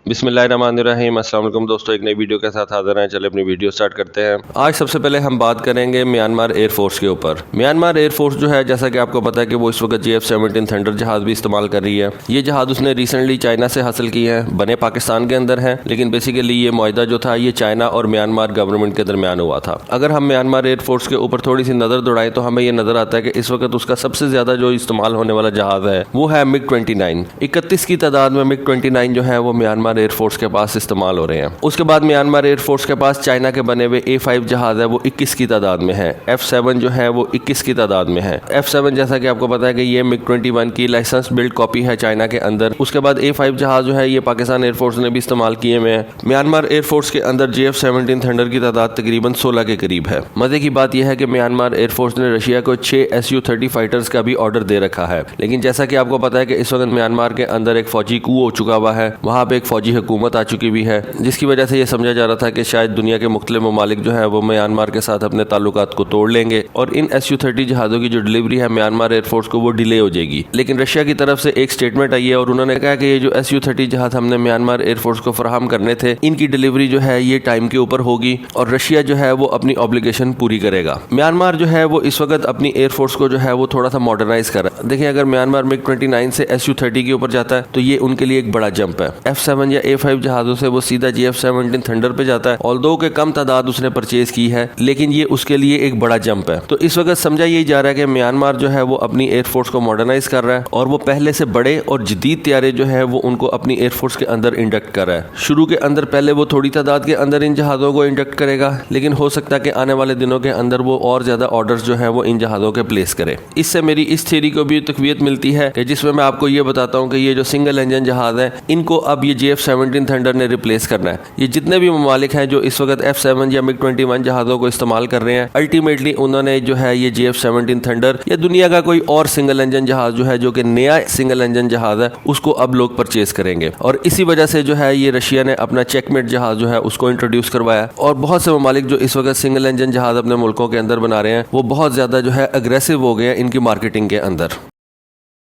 बिस्मिल्लाहिर्रहमानिर्रहीम। अस्सलाम वालेकुम दोस्तों, एक नई वीडियो के साथ हाजिर हैं। चले अपनी वीडियो स्टार्ट करते हैं। आज सबसे पहले हम बात करेंगे म्यांमार एयरफोर्स के ऊपर। म्यांमार एयरफोर्स जो है, जैसा कि आपको पता है कि वो इस वक्त GF-17 थंडर जहाज भी इस्तेमाल कर रही है। ये जहाज उसने रिसेंटली चाइना से हासिल किए हैं, बने पाकिस्तान के अंदर हैं, लेकिन बेसिकली ये मुआहदा जो था ये चाइना और म्यांमार गवर्नमेंट के दरमियान हुआ था। अगर हम म्यांमार एयरफोर्स के ऊपर थोड़ी सी नज़र दौड़ाएं तो हमें ये नजर आता है कि इस वक्त उसका सबसे ज्यादा जो इस्तेमाल होने वाला जहाज है वो है MiG-29। 31 की तादाद में MiG-29 जो है वो म्यांमार एयरफोर्स के पास इस्तेमाल हो रहे हैं। उसके बाद म्यांमार एयरफोर्स के पास चाइना के बने हुए A5 जहाज है, वो 21 की तादाद में है। F7 जो है वो 21 की तादाद में है। F7 जैसा कि आपको पता है कि ये MiG-21 की लाइसेंस बिल्ड कॉपी है चाइना के अंदर। उसके बाद A5 जहाज जो है ये पाकिस्तान एयरफोर्स ने भी इस्तेमाल किए हुए हैं। म्यांमार एयरफोर्स के अंदर GF-17 थंडर की तादाद तकरीबन 16 के करीब है। मजे की बात यह है कि म्यांमार एयरफोर्स ने रशिया को 6 Su-30 फाइटर्स का भी ऑर्डर दे रखा है, लेकिन जैसा कि आपको पता है कि इस वक्त म्यांमार के अंदर एक फौजी कू हो चुका हुआ है, वहाँ पे एक फौजी हुकूमत आ चुकी भी है, जिसकी वजह से ये समझा जा रहा था कि शायद दुनिया के मुख्तलिफ ममालिक जो है वो म्यांमार के साथ अपने ताल्लुकात को तोड़ लेंगे और इन Su-30 जहाज़ों की जो डिलीवरी है म्यांमार एयरफोर्स को वो डिले हो जाएगी। लेकिन रशिया की तरफ से एक स्टेटमेंट आई है और उन्होंने कहा कि ये जो Su-30 जहाज हमने म्यांमार एयरफोर्स को फराहम करने थे, इनकी डिलीवरी जो है ये टाइम के ऊपर होगी और रशिया जो है वो अपनी ऑब्लिगेशन पूरी करेगा। म्यांमार जो है वो इस वक्त अपनी एयरफोर्स को जो है वो थोड़ा सा मॉडर्नाइज कर रहा है। देखिए, अगर म्यांमार MiG-29 से Su-30 के ऊपर जाता है तो ये उनके लिए एक बड़ा जंप है। F7 या A5 जहाजों से वो सीधा GF-17 थंडर पे जाता है। ऑल्दो के कम तादाद उसने परचेज की है, लेकिन ये उसके लिए एक बड़ा जंप है। तो इस वक्त समझा यही जा रहा है कि म्यांमार जो है वो अपनी एयरफोर्स को मॉडर्नाइज कर रहा है और वो पहले से बड़े और जदीद तैयारे जो है वो उनको अपनी एयरफोर्स के अंदर इंडक्ट कर रहा है। शुरू के अंदर पहले वो थोड़ी तादाद के अंदर इन जहाजों को इंडक्ट करेगा, लेकिन हो सकता है कि आने वाले दिनों के अंदर वो और ज्यादा ऑर्डर्स जो है वो इन जहाजों के प्लेस करे। इससे मेरी इस थ्योरी को भी तकवीयत मिलती है कि जिसमें मैं आपको ये बताता हूँ कि ये जो सिंगल इंजन जहाज है इनको अब ये GF-17 थंडर ने रिप्लेस करना है। ये जितने भी ममालिक हैं जो इस वक्त F7 या MiG-21 जहाज़ों को इस्तेमाल कर रहे हैं, अल्टीमेटली उन्होंने जो है ये GF-17 थंडर या दुनिया का कोई और सिंगल इंजन जहाज जो है, जो कि नया सिंगल इंजन जहाज है, उसको अब लोग परचेज करेंगे। और इसी वजह से जो है ये रशिया ने अपना चेकमेट जहाज जो है उसको इंट्रोड्यूस करवाया और बहुत से ममालिक जो इस वक्त सिंगल इंजन जहाज अपने मुल्कों के अंदर बना रहे हैं वो बहुत ज्यादा जो है अग्रेसिव हो गए हैं इनकी मार्केटिंग के अंदर।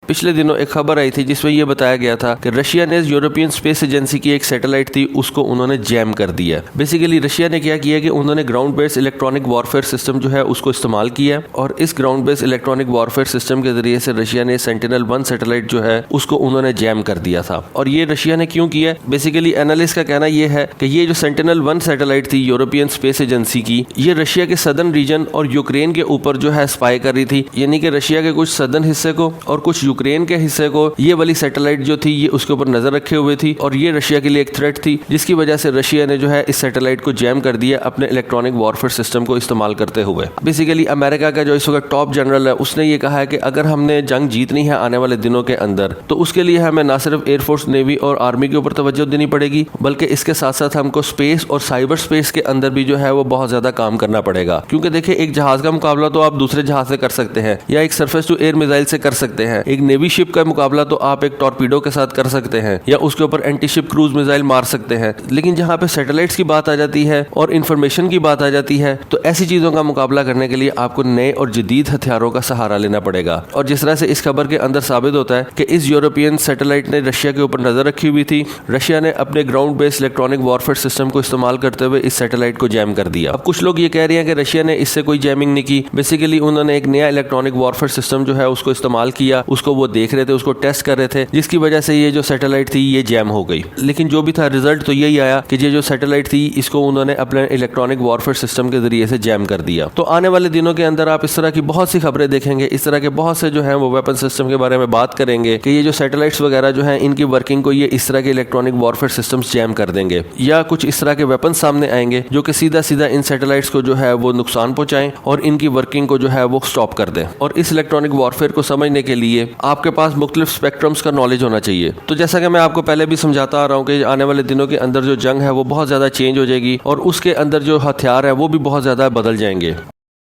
पिछले दिनों एक खबर आई थी जिसमें यह बताया गया था कि रशिया ने यूरोपियन स्पेस एजेंसी की एक सैटेलाइट थी उसको उन्होंने जैम कर दिया। बेसिकली रशिया ने क्या किया कि उन्होंने ground based electronic warfare system जो है उसको इस्तेमाल किया और इस ground based electronic warfare system के जरिए से रशिया ने सेंटिनल-1 सैटेलाइट जो है उसको उन्होंने जैम कर दिया था। और ये रशिया ने क्यों किया? बेसिकली एनालिस्ट का कहना यह है कि ये जो सेंटिनल-1 सैटेलाइट थी यूरोपियन स्पेस एजेंसी की, ये रशिया के सदर्न रीजन और यूक्रेन के ऊपर जो है स्पाई कर रही थी, यानी कि रशिया के कुछ सदर्न हिस्से को और कुछ यूक्रेन के हिस्से को ये वाली सैटेलाइट जो थी ये उसके ऊपर नजर रखे हुए थी और ये रशिया के लिए एक थ्रेट थी, जिसकी वजह से रशिया ने जो है इस सैटेलाइट को जैम कर दिया अपने इलेक्ट्रॉनिक वॉरफेयर सिस्टम को इस्तेमाल करते हुए। बेसिकली अमेरिका का जो इस वक्त टॉप जनरल है उसने ये कहा है कि अगर हमने जंग जीतनी है आने वाले दिनों के अंदर तो उसके लिए हमें ना सिर्फ एयरफोर्स, नेवी और आर्मी के ऊपर तवज्जो देनी पड़ेगी, बल्कि इसके साथ साथ हमको स्पेस और साइबर स्पेस के अंदर भी जो है वो बहुत ज्यादा काम करना पड़ेगा। क्योंकि देखिए, एक जहाज का मुकाबला तो आप दूसरे जहाज से कर सकते हैं या एक सरफेस टू एयर मिसाइल से कर सकते हैं, एक नेवी शिप का मुकाबला तो आप एक टॉर्पीडो के साथ कर सकते हैं या उसके ऊपर एंटी शिप क्रूज मिसाइल मार सकते हैं, लेकिन जहां पे सैटेलाइट्स की बात आ जाती है और इंफॉर्मेशन की बात आ जाती है तो ऐसी चीजों का मुकाबला करने के लिए आपको नए और जदीद हथियारों का सहारा लेना पड़ेगा। और जिस तरह से इस खबर के अंदर साबित होता है कि इस यूरोपियन सैटेलाइट ने रशिया के ऊपर नजर रखी हुई थी, रशिया ने अपने ground based electronic warfare system को इस्तेमाल करते हुए इस सैटेलाइट को जैम कर दिया। अब कुछ लोग ये कह रहे हैं कि रशिया ने इससे कोई जैमिंग नहीं की, बेसिकली उन्होंने एक नया इलेक्ट्रॉनिक वॉरफेयर सिस्टम जो है उसको इस्तेमाल किया, उसको वो देख रहे थे, उसको टेस्ट कर रहे थे, जिसकी वजह से ये जो सैटेलाइट थी ये जैम हो गई। लेकिन जो भी था रिजल्ट तो यही आया कि ये जो सैटेलाइट थी इसको उन्होंने अपने इलेक्ट्रॉनिक वॉरफेयर सिस्टम के जरिए से जैम कर दिया। तो आने वाले दिनों के अंदर आप इस तरह की बहुत सी खबरें देखेंगे, इस तरह के बहुत से जो है वो वेपन सिस्टम के बारे में बात करेंगे कि ये जो सैटेलाइट्स वगैरह जो है इनकी वर्किंग को ये इस तरह के इलेक्ट्रॉनिक वॉरफेयर सिस्टम्स जैम कर देंगे, या कुछ इस तरह के वेपन सामने आएंगे जो कि सीधा सीधा इन सैटेलाइट्स को जो है वो नुकसान पहुंचाएं और इनकी वर्किंग को जो है वो स्टॉप कर दें। और इस इलेक्ट्रॉनिक वॉरफेयर को समझने के लिए आपके पास मुख्तलिफ स्पेक्ट्रम्स का नॉलेज होना चाहिए। तो जैसा कि मैं आपको पहले भी समझाता आ रहा हूँ कि आने वाले दिनों के अंदर जो जंग है वो बहुत ज़्यादा चेंज हो जाएगी और उसके अंदर जो हथियार है वो भी बहुत ज़्यादा बदल जाएंगे।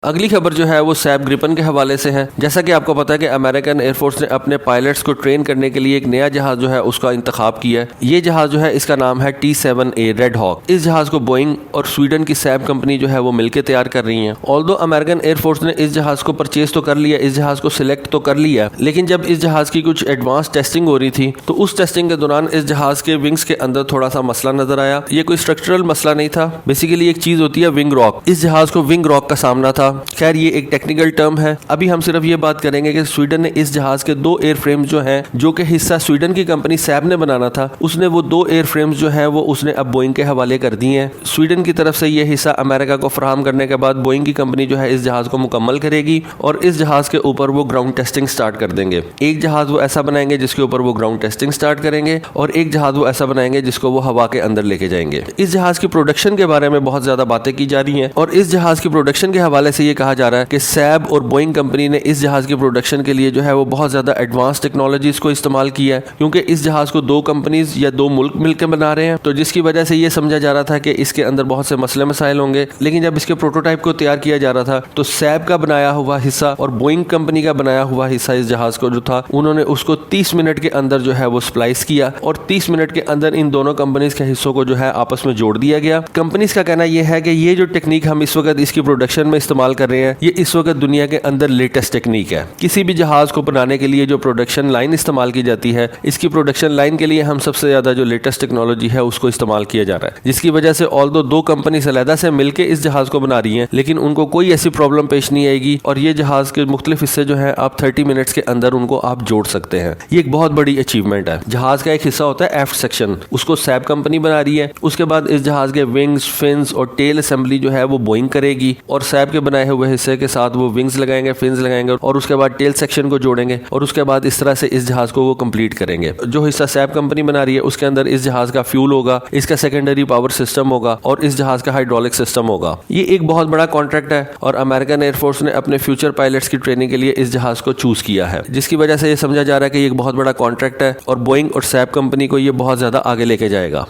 अगली खबर जो है वो सैब ग्रिपन के हवाले से है। जैसा कि आपको पता है कि अमेरिकन एयरफोर्स ने अपने पायलट्स को ट्रेन करने के लिए एक नया जहाज जो है उसका इंतखाब किया है। ये जहाज जो है इसका नाम है T-7A रेड हॉक। इस जहाज को बोइंग और स्वीडन की सैब कंपनी जो है वो मिलकर तैयार कर रही है। ऑल्दो अमेरिकन एयरफोर्स ने इस जहाज को परचेज तो कर लिया, इस जहाज को सिलेक्ट तो कर लिया, लेकिन जब इस जहाज की कुछ एडवांस टेस्टिंग हो रही थी तो उस टेस्टिंग के दौरान इस जहाज के विंग्स के अंदर थोड़ा सा मसला नजर आया। ये कोई स्ट्रक्चरल मसला नहीं था, बेसिकली एक चीज होती है विंग रॉक। इस जहाज को विंग रॉक का सामना था। खैर ये एक टेक्निकल टर्म है। अभी हम सिर्फ ये बात करेंगे कि स्वीडन ने इस जहाज के 2 एयरफ्रेम जो हैं, जो कि हिस्सा स्वीडन की कंपनी सैब ने बनाना था, उसने वो 2 एयरफ्रेम्स जो हैं वो उसने अब बोइंग के हवाले कर दिए हैं। स्वीडन की तरफ से ये हिस्सा अमेरिका को फराहम करने के बाद बोइंग की कंपनी जो है इस जहाज को मुकम्मल करेगी और इस जहाज के ऊपर वो ग्राउंड टेस्टिंग स्टार्ट कर देंगे। एक जहाज वो ऐसा बनाएंगे जिसके ऊपर वो ग्राउंड टेस्टिंग स्टार्ट करेंगे और एक जहाज वो ऐसा बनाएंगे जिसको वो हवा के अंदर लेके जाएंगे। इस जहाज की प्रोडक्शन के बारे में बहुत ज्यादा बातें की जा रही हैं और इस जहाज की प्रोडक्शन के हवाले से ये कहा जा रहा है कि सैब और बोइंग कंपनी ने इस जहाज की प्रोडक्शन के लिए जो है वो बहुत ज्यादा एडवांस टेक्नोलॉजीज को इस्तेमाल किया है, क्योंकि इस जहाज को 2 कंपनीज या 2 मुल्क मिलकर बना रहे हैं, तो जिसकी वजह से ये समझा जा रहा था कि इसके अंदर बहुत से मसले मसाइल होंगे। लेकिन जब इसके प्रोटोटाइप को तैयार किया जा रहा था तो सैब का बनाया हुआ हिस्सा और बोइंग कंपनी का बनाया हुआ हिस्सा इस जहाज को जो था, उन्होंने उसको 30 मिनट के अंदर जो है वो स्प्लाइस किया और 30 मिनट के अंदर इन दोनों कंपनीज के हिस्सों को जो है आपस में जोड़ दिया गया। कंपनीज का कहना यह है कि ये जो टेक्निक हम इस वक्त इसकी प्रोडक्शन में इस्तेमाल कर रहे हैं, ये इस वक्त दुनिया के अंदर लेटेस्ट टेक्निक है। किसी भी जहाज को बनाने के लिए जो प्रोडक्शन लाइन इस्तेमाल की जाती है, इसकी प्रोडक्शन लाइन के लिए हम सबसे ज्यादा जो लेटेस्ट टेक्नोलॉजी है उसको इस्तेमाल किया जा रहा है, जिसकी वजह से ऑल्दो 2 कंपनी अलहदा से मिलकर इस जहाज को बना रही हैं, लेकिन उनको कोई ऐसी प्रॉब्लम पेश नहीं आएगी और ये जहाज के मुख्तलिफ हिस्से जो है आप 30 मिनट्स के अंदर उनको आप जोड़ सकते हैं। ये एक बहुत बड़ी अचीवमेंट है। जहाज का एक हिस्सा होता है एफ्ट सेक्शन, उसको सैब कंपनी बना रही है। उसके बाद इस जहाज के विंग्स, फिन्स और टेल असेंबली जो है वो बोइंग करेगी और सैब के बनाए हुए हिस्से के साथ वो विंग्स लगाएंगे, फिन्स लगाएंगे और उसके बाद टेल सेक्शन को जोड़ेंगे और उसके बाद इस तरह से इस जहाज को वो कंप्लीट करेंगे। जो हिस्सा सैब कंपनी बना रही है उसके अंदर इस जहाज का फ्यूल होगा, इसका सेकेंडरी पावर सिस्टम होगा और इस जहाज का हाइड्रोलिक सिस्टम होगा। ये एक बहुत बड़ा कॉन्ट्रैक्ट है और अमेरिकन एयरफोर्स ने अपने फ्यूचर पायलट्स की ट्रेनिंग के लिए इस जहाज को चूज किया है, जिसकी वजह से ये समझा जा रहा है कि ये एक बहुत बड़ा कॉन्ट्रैक्ट है और बोइंग और सैब कंपनी को ये बहुत ज्यादा आगे लेके जाएगा।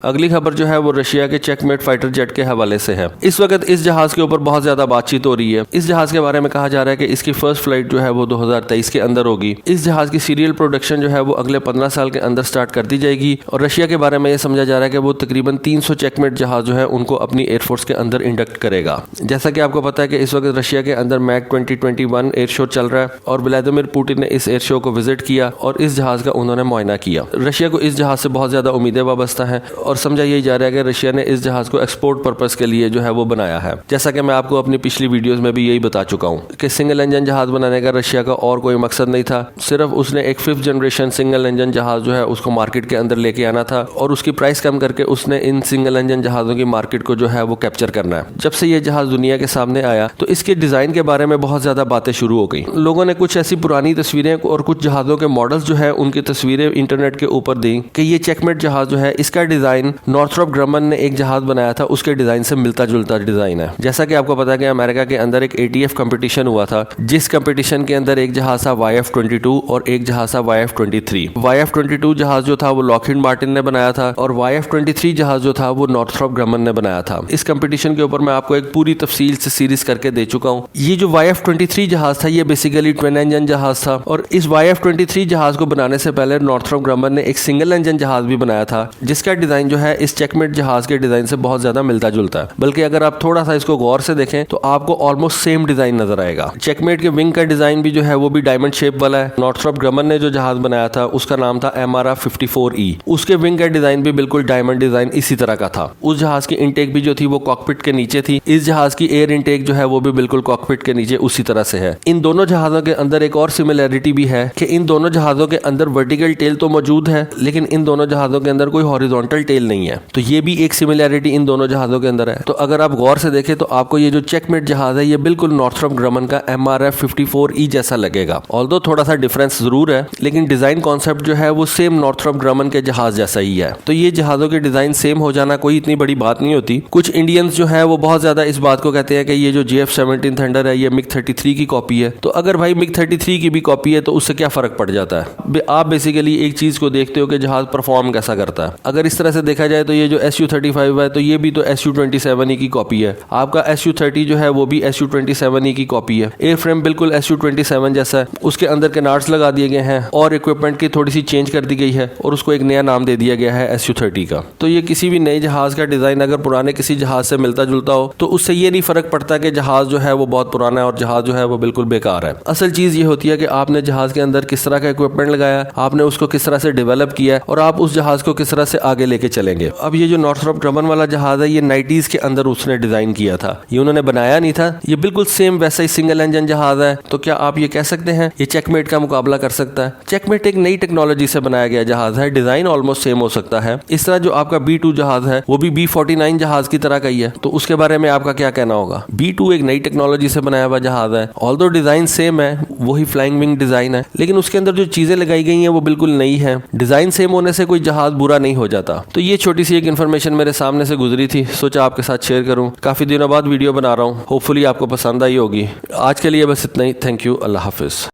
अगली खबर जो है वो रशिया के चेकमेट फाइटर जेट के हवाले से है। इस वक्त इस जहाज के ऊपर बहुत ज्यादा बातचीत हो रही है। इस जहाज के बारे में कहा जा रहा है कि इसकी फर्स्ट फ्लाइट जो है वो 2023 के अंदर होगी। इस जहाज की सीरियल प्रोडक्शन जो है वो अगले 15 साल के अंदर स्टार्ट कर दी जाएगी और रशिया के बारे में ये समझा जा रहा है कि वो तकरीबन 300 चेकमेट जहाज जो है उनको अपनी एयरफोर्स के अंदर इंडक्ट करेगा। जैसा कि आपको पता है कि इस वक्त रशिया के अंदर मैक 2021 एयर शो चल रहा है और व्लादिमीर पुतिन ने इस एयर शो को विजिट किया और इस जहाज का उन्होंने मुआयना किया। रशिया को इस जहाज से बहुत ज्यादा उम्मीदें वाबस्ता है और समझा यही जा रहा है कि रशिया ने इस जहाज को एक्सपोर्ट पर्पस के लिए जो है वो बनाया है। जैसा कि मैं आपको अपनी पिछली वीडियोस में भी यही बता चुका हूं कि सिंगल इंजन जहाज बनाने का रशिया का और कोई मकसद नहीं था, सिर्फ उसने एक 5th जनरेशन सिंगल इंजन जहाज जो है उसको मार्केट के अंदर लेके आना था और उसकी प्राइस कम करके उसने इन सिंगल इंजन जहाजों की मार्केट को जो है वो कैप्चर करना है। जब से ये जहाज दुनिया के सामने आया तो इसके डिजाइन के बारे में बहुत ज्यादा बातें शुरू हो गई। लोगों ने कुछ ऐसी पुरानी तस्वीरें और कुछ जहाजों के मॉडल्स जो है उनकी तस्वीरें इंटरनेट के ऊपर दी कि ये चेकमेट जहाज जो है इसका डिजाइन नॉर्थरोप ग्रमन ने एक जहाज बनाया था उसके डिजाइन से मिलता जुलता डिजाइन है। जैसा कि आपको पता है कि अमेरिका के अंदर एक ATF कंपटीशन हुआ था, जिस कंपटीशन के अंदर एक जहाज था YF-22 और एक जहाज था YF-23। YF-22 जहाज जो था वो लॉकहीड मार्टिन ने बनाया था और YF-23 जहाज जो था वो नॉर्थरोप ग्रमन ने बनाया था। इस कंपटीशन के ऊपर मैं आपको एक पूरी तफसील से सीरीज करके दे चुका हूँ। ये जो YF-23 जहाज था ये बेसिकली ट्विन इंजन जहाज था और इस YF-23 जहाज को बनाने से पहले नॉर्थरोप ग्रमन ने एक सिंगल इंजन जहाज भी बनाया था, जिसका डिजाइन जो है इस चेकमेट जहाज के डिजाइन से बहुत ज्यादा मिलता जुलता है। बल्कि अगर आप थोड़ा सा इसको गौर से देखें तो आपको ऑलमोस्ट सेम डिजाइन नजर आएगा। चेकमेट के विंग का डिजाइन भी जो है वो भी डायमंड शेप वाला है। नॉर्थरोप ग्रमन ने जो जहाज बनाया था उसका नाम था MRA-54E। उसके विंग का डिजाइन भी बिल्कुल डायमंड डिजाइन इसी तरह का था। उस जहाज की इनटेक भी जो थी वो कॉकपिट के नीचे थी। इस जहाज की एयर इनटेक जो है वो भी बिल्कुल कॉकपिट के नीचे उसी तरह से है। इन दोनों जहाजों के अंदर एक और सिमिलैरिटी भी है कि इन दोनों जहाजों के अंदर वर्टिकल टेल तो मौजूद है, लेकिन इन दोनों जहाजों के अंदर कोई हॉरिजॉन्टल टेल नहीं है। तो ये भी एक सिमिलैरिटी इन दोनों जहाजों के अंदर है। तो अगर आप गौर से देखें तो आपको ये जो चेकमेट जहाज है ये बिल्कुल नॉर्थरोप ग्रमन का MRA-54E जैसा लगेगा। ऑल्दो थोड़ा सा डिफरेंस जरूर है, लेकिन डिजाइन कॉन्सेप्ट जो है वो सेम नॉर्थरोप ग्रमन के जहाज जैसा ही है। तो ये जहाजों के डिजाइन सेम हो जाना कोई इतनी बड़ी बात नहीं होती। कुछ इंडियंस जो है वो बहुत ज्यादा इस बात को कहते हैं कि ये जो JF-17 थंडर है ये MiG-33 की कॉपी है। तो अगर भाई MiG-33 की भी कॉपी है तो उससे क्या फर्क पड़ जाता है? आप बेसिकली एक चीज को देखते हो कि जहाज परफॉर्म कैसा करता है। अगर इस तरह से देखा जाए तो ये जो SU-35 है तो ये भी तो SU-27 की कॉपी है। आपका SU-30 जो है वो भी SU-27 की कॉपी है। एयर फ्रेम बिल्कुल SU-27 जैसा है, उसके अंदर के नाट्स लगा दिए गए हैं और इक्विपमेंट की थोड़ी सी चेंज कर दी गई है और उसको एक नया नाम दे दिया गया है SU-30 का। तो ये किसी भी नए जहाज का डिजाइन अगर पुराने किसी जहाज से मिलता जुलता हो तो उससे ये नहीं फर्क पड़ता कि जहाज जो है वो बहुत पुराना है और जहाज जो है वो बिल्कुल बेकार है। असल चीज ये होती है कि आपने जहाज के अंदर किस तरह का इक्विपमेंट लगाया, आपने उसको किस तरह से डेवलप किया और आप उस जहाज को किस तरह से आगे लेके चलेंगे। अब ये जो नॉर्थरॉप ग्रमन वाला जहाज है ये 90s के अंदर उसने डिजाइन किया था, ये उन्होंने बनाया नहीं था। ये बिल्कुल सेम वैसा ही सिंगल इंजन जहाज है। तो क्या आप ये कह सकते हैं ये चेकमेट का मुकाबला कर सकता है? चेकमेट एक नई टेक्नोलॉजी से बनाया गया जहाज है, डिजाइन ऑलमोस्ट सेम हो सकता है। इस तरह जो आपका B2 जहाज है वो भी B49 जहाज की तरह का ही है। तो उसके बारे में आपका क्या कहना होगा? B2 एक नई टेक्नोलॉजी से बनाया हुआ जहाज है, ऑल्दो डिजाइन सेम है, वही फ्लाइंग विंग डिजाइन है, लेकिन उसके अंदर जो चीजें लगाई गई हैं वो बिल्कुल नई है। डिजाइन सेम होने से कोई जहाज बुरा नहीं हो जाता। तो ये छोटी सी एक इन्फॉर्मेशन मेरे सामने से गुजरी थी, सोचा आपके साथ शेयर करूं। काफी दिनों बाद वीडियो बना रहा हूं, होपफुली आपको पसंद आई होगी। आज के लिए बस इतना ही। Thank you, Allah Hafiz.